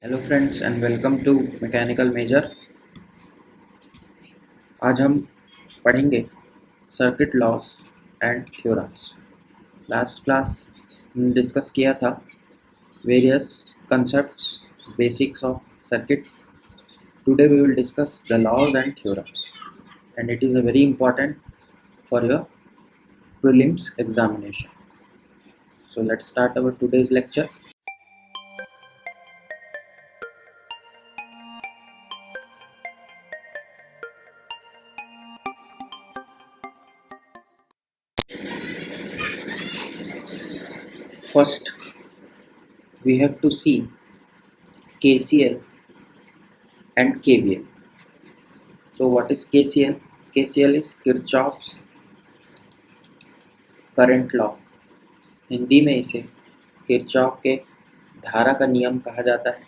Hello friends and welcome to mechanical major. आज हम पढ़ेंगे circuit laws and theorems. Last class हमने discuss किया था various concepts basics of circuit. Today we will discuss the laws and theorems and it is a very important for your prelims examination. So let's start our today's lecture. First, we have to see KCL and KVL. So what is KCL? KCL is Kirchhoff's current law. Hindi में इसे Kirchhoff के धारा का नियम कहा जाता है।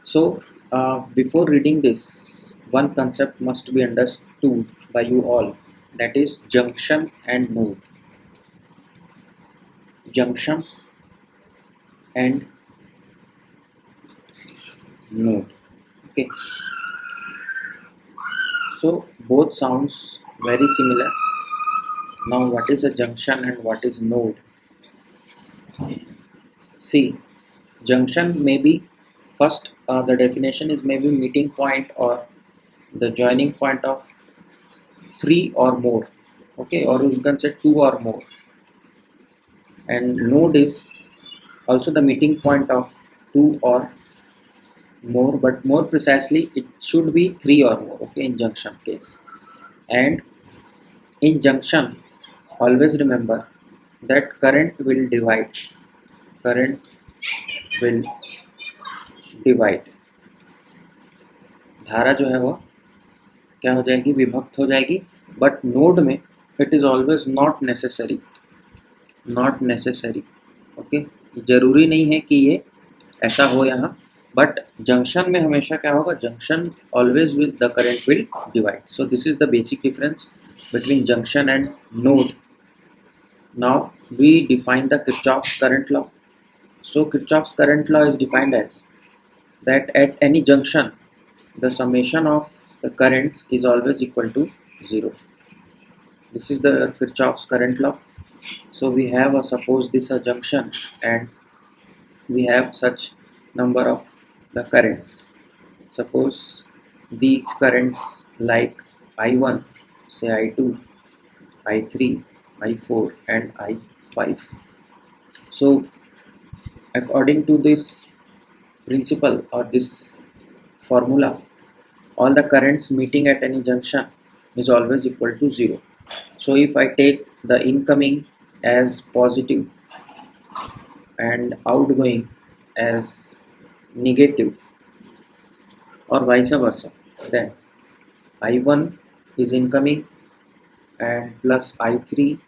So before reading this, one concept must be understood by you all, that is junction and node. Junction and node. Okay, so both sounds very similar. Now what is a junction and what is node? See, junction may be first, the definition is maybe meeting point or the joining point of three or more. Okay, or you can say two or more. And node is also the meeting point of two or more, but more precisely it should be three or more. Okay, in junction case. And in junction, always remember that current will divide. Current will divide. धारा जो है वो क्या हो जाएगी, विभक्त हो जाएगी. बट नोड में it is always not necessary. Not necessary. Okay, जरूरी नहीं है कि ये ऐसा हो यहाँ, बट जंक्शन में हमेशा क्या होगा, junction always will the current will divide. So this is the basic difference between junction and node. Now we define the Kirchhoff's current law. So Kirchhoff's current law is defined as that at any junction the summation of the currents is always equal to 0. This is the Kirchhoff's current law. So we have suppose this a junction and we have such number of the currents. Suppose these currents like I1, say I2, I3, I4 and I5. So according to this principle or this formula, all the currents meeting at any junction is always equal to 0. So if I take the incoming as positive and outgoing as negative or vice versa, then I1 is incoming and plus I3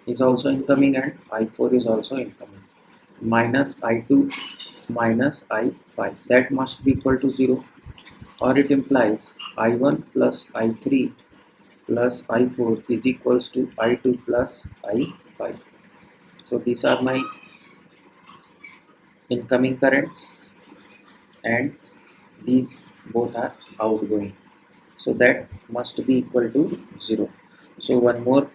is also incoming and I4 is also incoming, minus I2 minus I5, that must be equal to 0, or it implies I1 plus I3 plus I4 is equals to I2 plus I5. So these are my incoming currents and these both are outgoing, so that must be equal to 0. So one more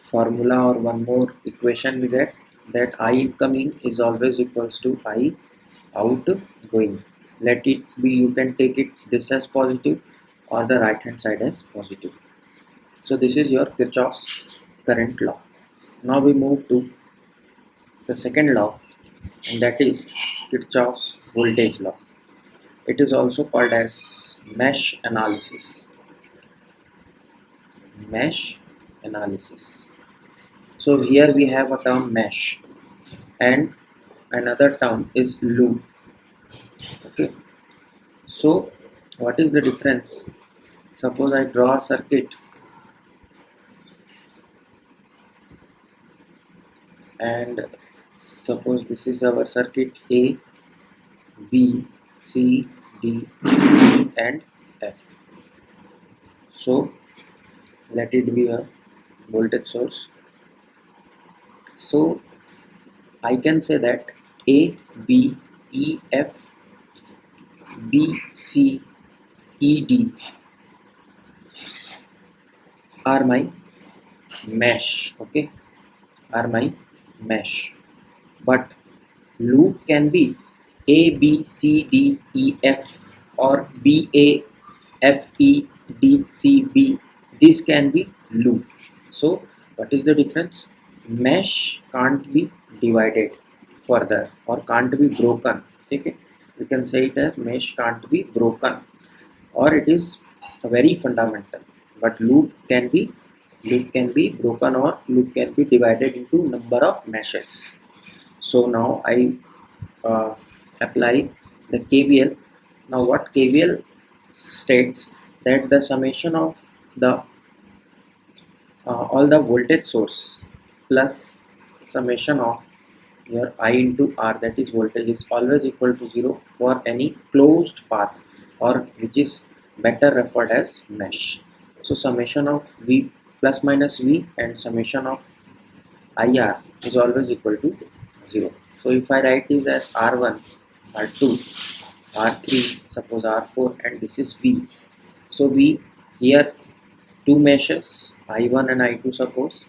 formula or one more equation we get, that I incoming is always equals to I outgoing. Let it be, you can take it this as positive or the right hand side as positive. So this is your Kirchhoff's current law. Now we move to the second law, and that is Kirchhoff's voltage law. It is also called as mesh analysis. Mesh analysis. So here we have a term mesh and another term is loop. Okay, so what is the difference? Suppose I draw a circuit and suppose this is our circuit A, B, C, D, E and F. So let it be a voltage source. So I can say that A, B E, F, B, C, E, D are my mesh, okay, are my mesh. But loop can be A, B, C, D, E, F or B, A, F, E, D, C, B. This can be loop. So what is the difference? Mesh can't be divided further or can't be broken. Okay, we can say it as mesh can't be broken, or it is very fundamental. But loop can be broken, or loop can be divided into number of meshes. So now I uh, apply the KVL. Now what KVL states that the summation of the all the voltage source plus summation of your I into R, that is voltage, is always equal to 0 for any closed path, or which is better referred as mesh. So summation of V plus minus V and summation of IR is always equal to 0. So if I write this as R1, R2, R3, suppose R4, and this is V. So we here two meshes I1 and I2 suppose.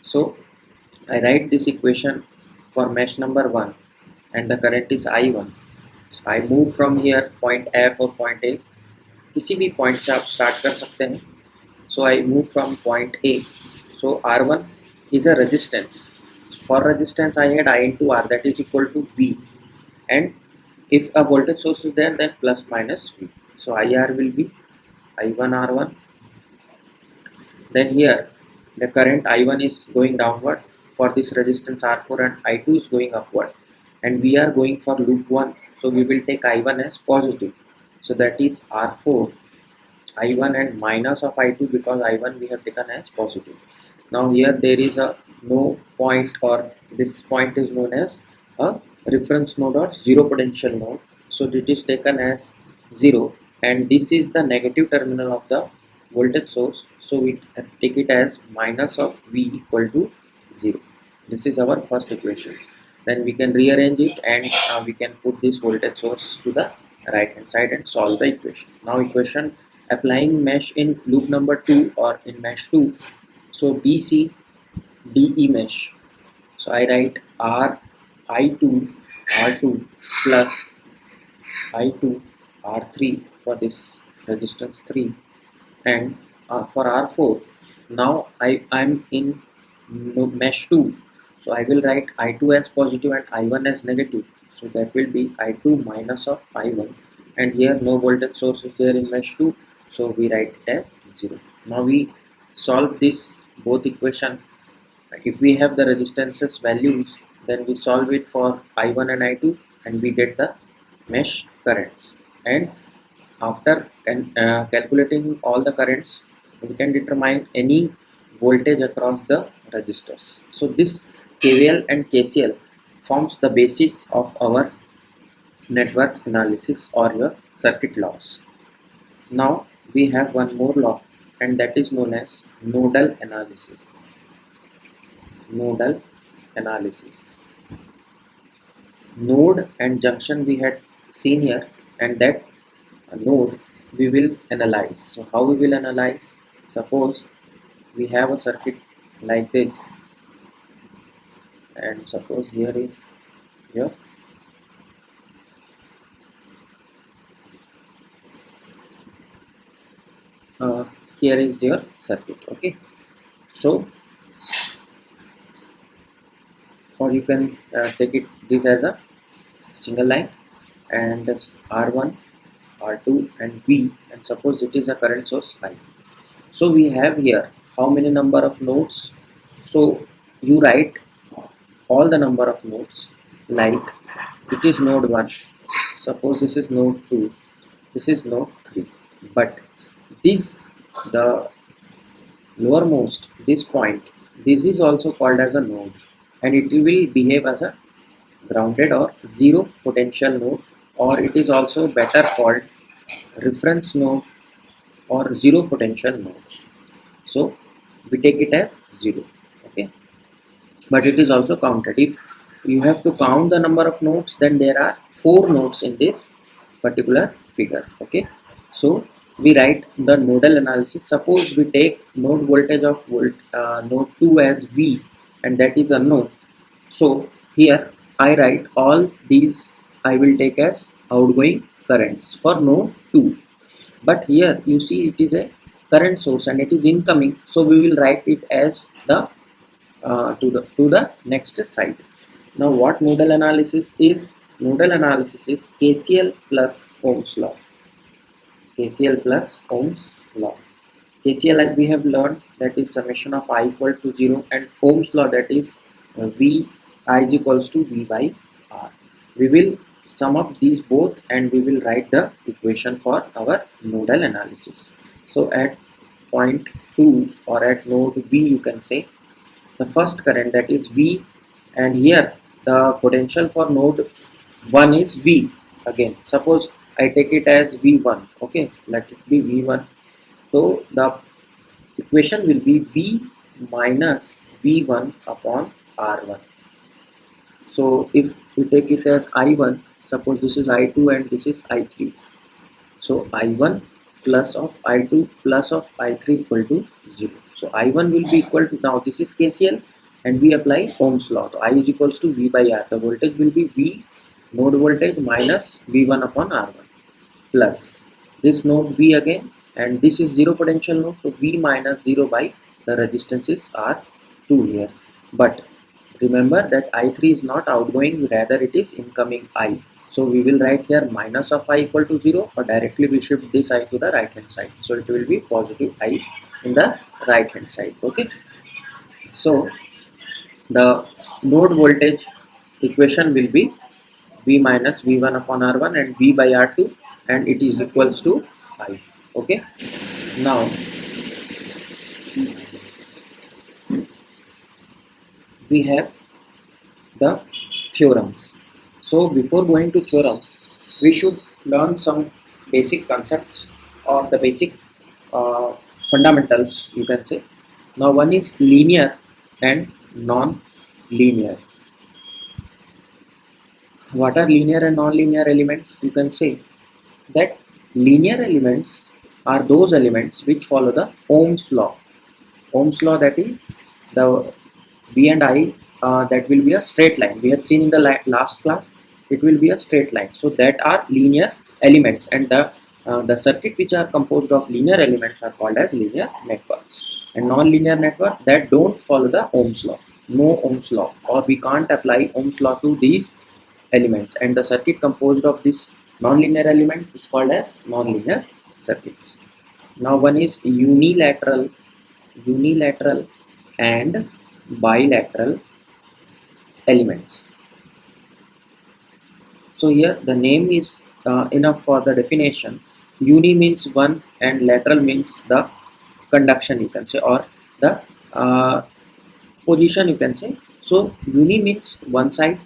So I write this equation for mesh number 1 and the current is I1. So I move from here point F or point A, किसी भी point से आप start कर सकते हैं. So I move from point A. So R1 is a resistance. For resistance I had I into R, that is equal to V, and if a voltage source is there, then plus minus V. So IR will be I1 R1. Then here the current I1 is going downward for this resistance R4, and I2 is going upward, and we are going for loop 1, so we will take I1 as positive. So that is R4 I1 and minus of I2, because I1 we have taken as positive. Now here there is a no point, or this point is known as a reference node or zero potential node. So it is taken as 0, and this is the negative terminal of the voltage source. So we take it as minus of V equal to 0. This is our first equation. Then we can rearrange it, and we can put this voltage source to the right hand side and solve the equation. Now equation applying mesh in loop number 2 or in mesh 2. So BC DE mesh. So I write R I2 R2 plus I2 R3 for this resistance 3, and for R4 now I'm in mesh 2. So I will write I2 as positive and I1 as negative. So that will be I2 minus of I1, and here no voltage source is there in mesh 2, so we write it as 0. Now we solve this both equation. If we have the resistances values, then we solve it for I1 and I2, and we get the mesh currents. And after calculating all the currents, we can determine any voltage across the resistors. So this KVL and KCL forms the basis of our network analysis or your circuit laws. Now we have one more law, and that is known as nodal analysis. Nodal analysis. Node and junction we had seen here, and that node we will analyze. So how we will analyze? Suppose we have a circuit like this, and suppose here is your here is your circuit, okay. So or you can take it this as a single line, and that's R1 R2 and V, and suppose it is a current source I. So we have here how many number of nodes. So you write all the number of nodes, like it is node 1, suppose this is node 2, this is node 3, but this the lowermost, this point, this is also called as a node, and it will behave as a grounded or zero potential node, or it is also better called reference node or zero potential nodes. So we take it as 0, okay, but it is also counted. If you have to count the number of nodes, then there are 4 nodes in this particular figure. Okay, so we write the nodal analysis. Suppose we take node voltage of node 2 as V, and that is unknown. So here I write all these, I will take as outgoing currents for node 2. But here you see it is a current source and it is incoming, so we will write it as the to the next side. Now what nodal analysis is? Nodal analysis is KCL plus Ohm's law. KCL plus Ohm's law. KCL we have learned, that is summation of I equal to 0, and Ohm's law, that is V I is equals to V by R. We will sum up these both and we will write the equation for our nodal analysis. So at point 2 or at node V, you can say the first current, that is V, and here the potential for node 1 is V. Again, suppose I take it as V1. Okay, let it be V1. So the equation will be V minus V1 upon R1. So if we take it as I1, suppose this is I2 and this is I3. So I1 plus of I2 plus of I3 equal to 0. So I1 will be equal to, now this is KCL and we apply Ohm's law. So I is equals to V by R. The voltage will be V node voltage minus V1 upon R1 plus this node V again, and this is 0 potential node, so V minus 0 by the resistances are 2 here. But remember that I3 is not outgoing, rather it is incoming I. So we will write here minus of I equal to 0, or directly we shift this I to the right hand side. So it will be positive I in the right hand side. Okay. So the node voltage equation will be V minus V1 upon R1 and V by R2, and it is equals to I. Okay. Now we have the theorems. So before going to theorem, we should learn some basic concepts or the basic fundamentals, you can say. Now one is linear and non-linear. What are linear and non-linear elements? You can say that linear elements are those elements which follow the Ohm's law. Ohm's law, that is the V and I, that will be a straight line. We have seen in the last class, it will be a straight line. So that are linear elements, and the circuit which are composed of linear elements are called as linear networks. And non-linear network that don't follow the Ohm's law, no Ohm's law, or we can't apply Ohm's law to these elements, and the circuit composed of this non-linear element is called as non-linear circuits. Now one is unilateral and bilateral elements. So here the name is enough for the definition. Uni means one and lateral means the conduction, you can say, or the position, you can say. So uni means one side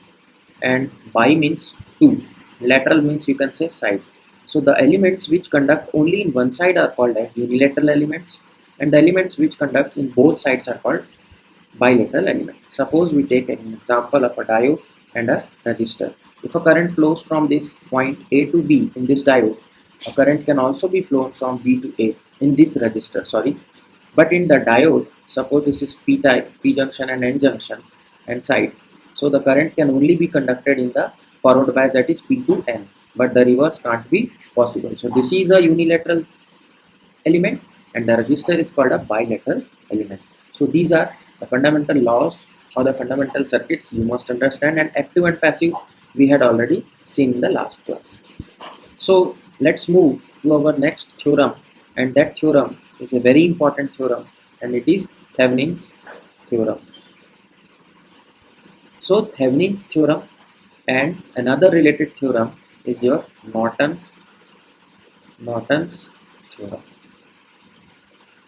and bi means two. Lateral means, you can say, side. So the elements which conduct only in one side are called as unilateral elements, and the elements which conduct in both sides are called bilateral elements. Suppose we take an example of a diode and a resistor. If a current flows from this point A to B in this diode, a current can also be flown from B to A in this resistor, but in the diode, suppose this is P type, P junction and N junction and side. So the current can only be conducted in the forward bias, that is P to N, but the reverse can't be possible. So this is a unilateral element and the resistor is called a bilateral element. So these are the fundamental laws or the fundamental circuits you must understand, and active and passive we had already seen in the last class. So let's move to our next theorem, and that theorem is a very important theorem, and it is Thevenin's theorem. So Thevenin's theorem and another related theorem is your Norton's theorem.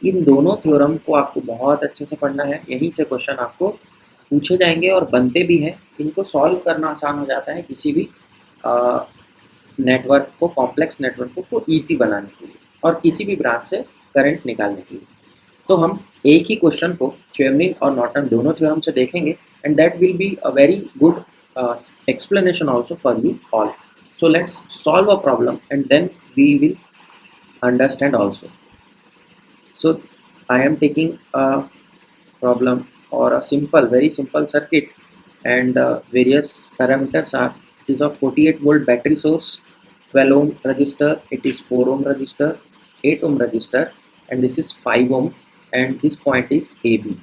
इन दोनों theorem को आपको बहुत अच्छे से पढ़ना है, यहीं से क्वेश्चन आपको पूछे जाएंगे और बनते भी हैं। इनको सॉल्व करना आसान हो जाता है किसी भी नेटवर्क को, कॉम्प्लेक्स नेटवर्क को ईजी बनाने के लिए और किसी भी ब्रांच से करंट निकालने के लिए। तो हम एक ही क्वेश्चन को थेवेनिन और नॉर्टन दोनों थ्योरम से देखेंगे, and that will be a very good explanation also for you all. So let's solve a problem and then we will understand also. So I am taking a problem or a simple, very simple circuit, and various parameters are: it is a 48 volt battery source, 12 ohm resistor, it is 4 ohm resistor, 8 ohm resistor, and this is 5 ohm, and this point is AB.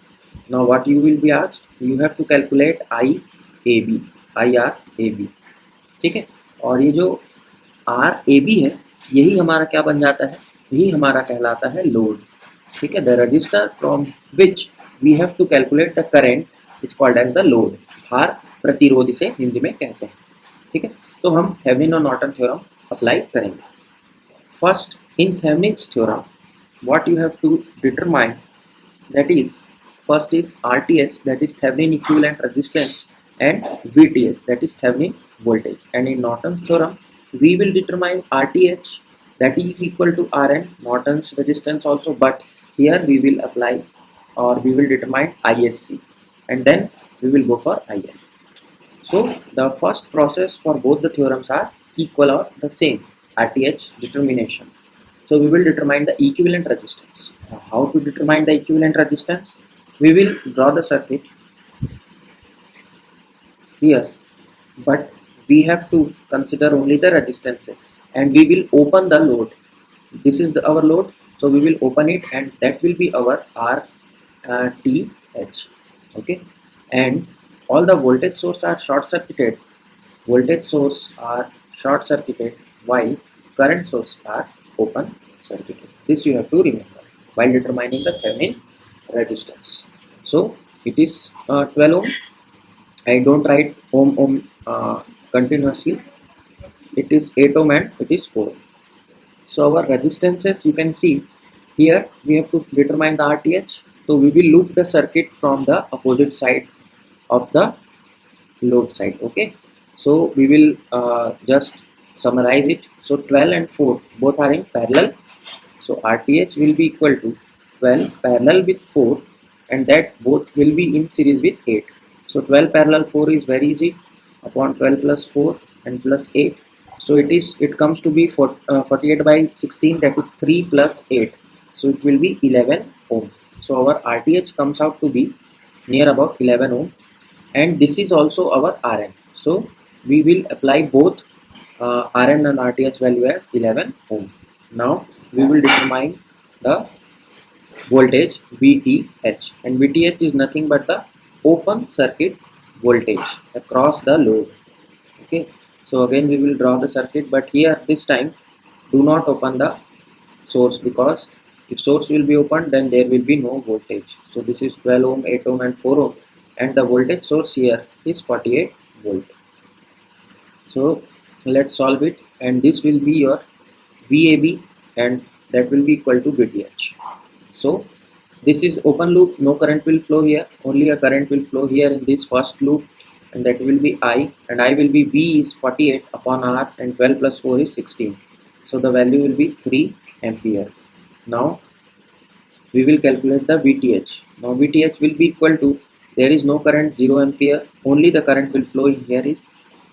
Now what you will be asked, you have to calculate IAB, IRAB, ठीक है। और ये जो RAB है, यही हमारा क्या बन जाता है, यही हमारा कहलाता है लोड, ठीक है। The resistor from which we have to calculate the current is called as the load, भार प्रतिरोध इसे हिंदी में कहते हैं, ठीक है। तो हम थेवेनिन और नॉर्टन थ्योरम अप्लाई करेंगे। First, in Thevenin's theorem what you have to determine, that is, first is RTH, that is Thevenin equivalent resistance, and VTH, that is Thevenin voltage. And in Norton's theorem we will determine RTH, that is equal to RN, Norton's resistance also, but here we will apply or we will determine ISC, and then we will go for IN. So the first process for both the theorems are equal or the same, RTH determination. So we will determine the equivalent resistance. Now, how to determine the equivalent resistance? We will draw the circuit here, but we have to consider only the resistances, and we will open the load. This is our load, so we will open it, and that will be our RTH. Okay, and all the voltage source are short circuited. Voltage source are short circuited while current source are open circuited. This you have to remember while determining the Thevenin resistance. So it is 12 ohm. I don't write ohm continuously. It is 8 ohm and it is 4 ohm. So our resistances, you can see here, we have to determine the RTH. So we will loop the circuit from the opposite side of the load side. Okay, so we will just summarize it. So 12 and 4 both are in parallel, so RTH will be equal to 12 parallel with 4, and that both will be in series with 8. So 12 parallel 4 is very easy, upon 12 plus 4 and plus 8, so it comes to be 48 by 16, that is 3 plus 8, so it will be 11 ohm. So our RTH comes out to be near about 11 ohm, and this is also our RN. So we will apply both RN and RTH value as 11 ohm. Now we will determine the voltage VTH, and VTH is nothing but the open circuit voltage across the load. Okay, so again we will draw the circuit, but here this time do not open the source, because if source will be opened then there will be no voltage. So this is 12 ohm, 8 ohm and 4 ohm, and the voltage source here is 48 volt. So let's solve it, and this will be your VAB, and that will be equal to VTH. So this is open loop, no current will flow here, only a current will flow here in this first loop, and that will be I, and I will be V is 48 upon R, and 12 plus 4 is 16. So the value will be 3 ampere. Now we will calculate the VTH. Now VTH will be equal to, there is no current, 0 ampere, only the current will flow in here is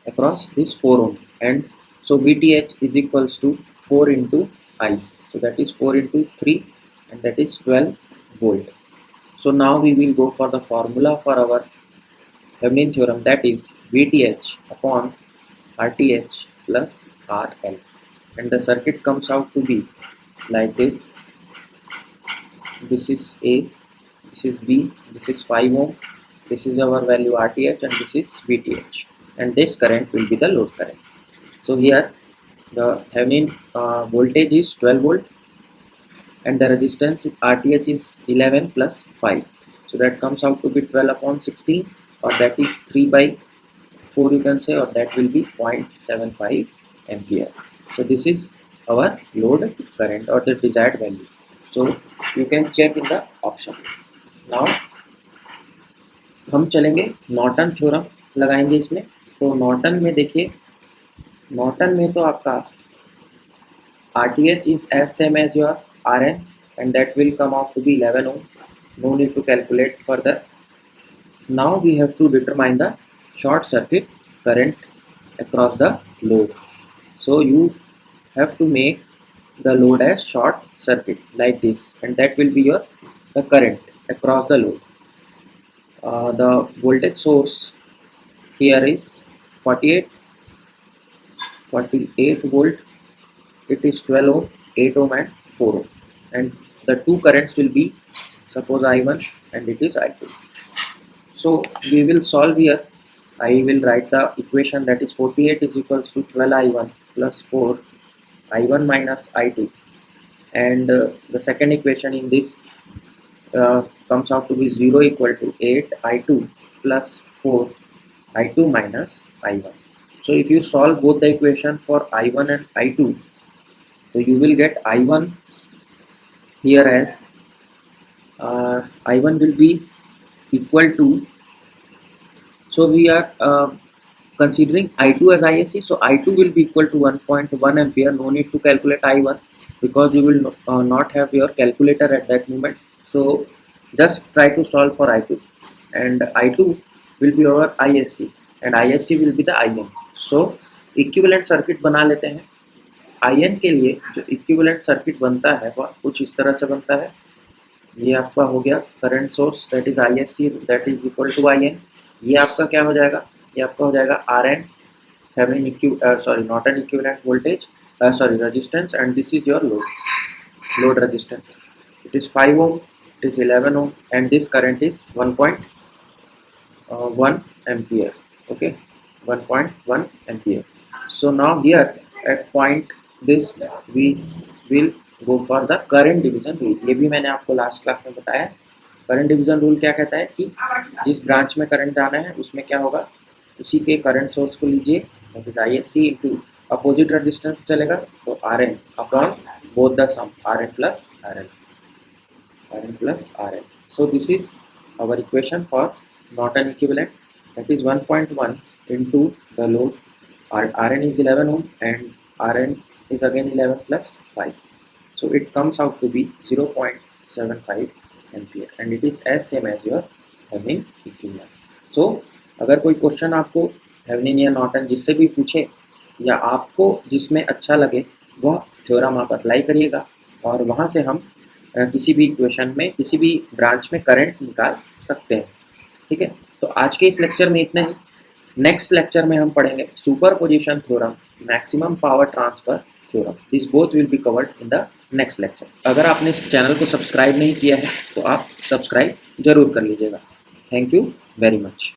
across this 4 ohm, and so VTH is equals to 4 into I, so that is 4 into 3, and that is 12 volt. So now we will go for the formula for our Thevenin theorem, that is VTH upon RTH plus RL, and the circuit comes out to be like this. This is A, this is B, this is 5 ohm, this is our value RTH, and this is VTH, and this current will be the load current. So here the Thevenin voltage is 12 volt, and the resistance is RTH is 11 plus 5, so that comes out to be 12 upon 16, or that is 3 by 4 you can say, or that will be 0.75 ampere. So this is our load current or the desired value, so you can check in the option. Now हम चलेंगे Norton theorem लगाएंगे इसमें। तो Norton में देखिए, Norton में तो आपका RTH is as same as your RN, and that will come out to be 11 ohm. No need to calculate further. Now we have to determine the short circuit current across the load. So you have to make the load as short circuit like this, and that will be your the current across the load. The voltage source here is 48 volt. It is 12 ohm, 8 ohm and 4 ohm, and the two currents will be, suppose I1 and it is I2. So we will solve here. I will write the equation, that is 48 is equals to 12 I1 plus 4 I1 minus I2, and the second equation in this comes out to be 0 equal to 8 I2 plus 4 I2 minus I1. So if you solve both the equation for I1 and I2, so you will get I1 here as I1 will be equal to, so we are considering I2 as ISC, so I2 will be equal to 1.1 ampere. No need to calculate I1 because you will not have your calculator at that moment. So just try to solve for I2, and I2 will be our ISC and ISC will be the IN. So equivalent circuit बना लेते हैं. IN के लिए जो equivalent circuit बनता है वह कुछ इस तरह से बनता है. ये आपका हो गया current source, that is ISC, that is equal to IN. ये आपका क्या हो जाएगा, ये आपका हो जाएगा RN, Thevenin Norton equivalent voltage, resistance, and this is your load resistance. It is 5 ohm, it is 11 ohm, and this current is 1.1 ampere. Okay, 1.1 ampere. So now here at point this we will go for the current division rule. ये भी मैंने आपको last class में बताया. Current division rule क्या कहता है कि जिस ब्रांच में करंट जाना है उसमें क्या होगा, उसी के करंट सोर्स को लीजिए, that is ISC into opposite resistance चलेगा तो RN upon both the sum RN plus RL. So this is our equation for Norton equivalent, that is 1.1 into the load. RN is 11 ohm and RN is again 11 plus 5. So it comes out to be 0.75 ampere, and it is as same as your Thevenin equivalent. So अगर कोई question आपको Thevenin या Norton जिससे भी पूछे या आपको जिसमें अच्छा लगे वह थ्योरम आप अप्लाई करिएगा, और वहाँ से हम किसी भी इक्वेशन में किसी भी ब्रांच में करंट निकाल सकते हैं. ठीक है, तो आज के इस लेक्चर में इतना ही. नेक्स्ट लेक्चर में हम पढ़ेंगे superposition theorem, maximum power transfer theorem. This both will be covered in the next lecture. अगर आपने इस चैनल को सब्सक्राइब नहीं किया है तो आप सब्सक्राइब जरूर कर लीजिएगा. Thank you very much.